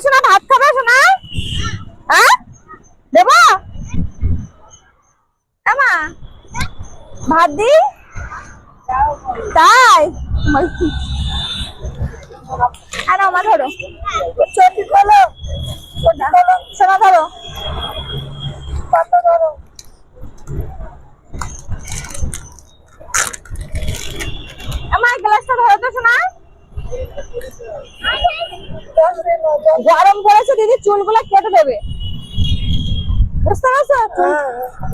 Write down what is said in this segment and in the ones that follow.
শোনা ভাত খাবে শোনা? হ্যাঁ দেবো মা ভাত দি তাই আরে আমার ধরো চটি খোলো সোনা ধরো পাতা ধরো আমার গ্লাসটা ধরো তো শোনা গরম পড়েছে দিদি চুলগুলো কেটে দেবে বুঝতে পারছো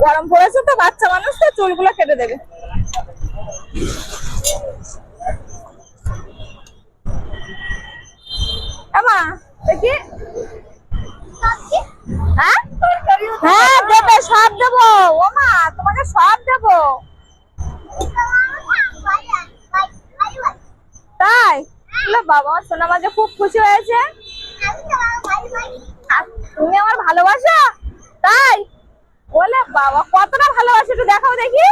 গরম পড়েছে তো বাচ্চা মানুষ তো চুলগুলো কেটে দেবে আমা দেখি হ্যাঁ হ্যাঁ দেবে সব দেবো ও মা তোমাকে সব দেবো তাই বাবা সোনা মা যে খুব খুশি হয়েছে তুমি আমার ভালোবাসো তাই বলে বাবা কতটা ভালোবাসো একটু দেখাও দেখি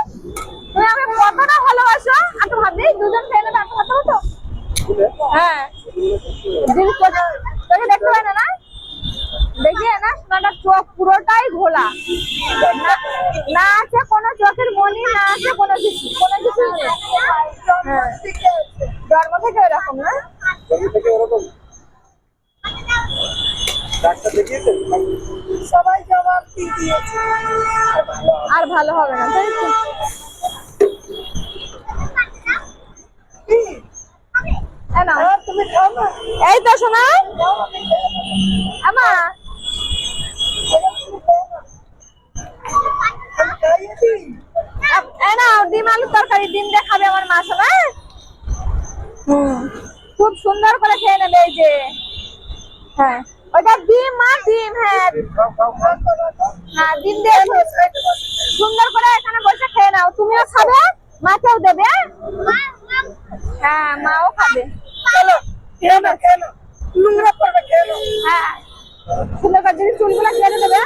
তুমি আমাকে কতটা ভালোবাসো আর তো ভাবছি দুজন খেয়ে নেবে এত কথা বলতো হ্যাঁ তোকে দেখতে পাই না না দেখিয়ে না সোনাটার চোখ পুরোটাই ঘোলা না আছে কোনো চোখের মনি না আছে কোনো কিছু নেই জন্ম থেকে এরকম না সবাই জবাব দিয়েছে আর ভালো হবে না তাই তো এই তো শোনা আমা ডিম আলুর তরকারি ডিম দিয়ে খাবে আমার মা শোনা খুব সুন্দর করে খেয়ে নেবে এই যে হ্যাঁ ওটা ডিম মা ডিম হ্যাঁ ডিম দিয়ে সুন্দর করে এখানে বসে খেয়ে নাও তুমিও খাবে মাকেও দেবে হ্যাঁ মাও খাবে চলো খেয়ে নাও নোংরা করবে খেয়ে নাও হ্যাঁ সুন্দর করে যদি চুলগুলো কেটে দেবে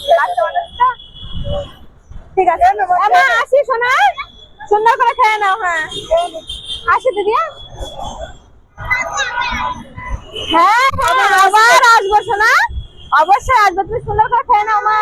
বাচ্চা মানুষটা ঠিক আছে মা আসি শোনা সুন্দর করে খেয়ে নাও হ্যাঁ আসি দিদি হ্যাঁ আবার আসবো শোনা অবশ্যই আসবো তুমি সুন্দর করে খেয়ে নাও মা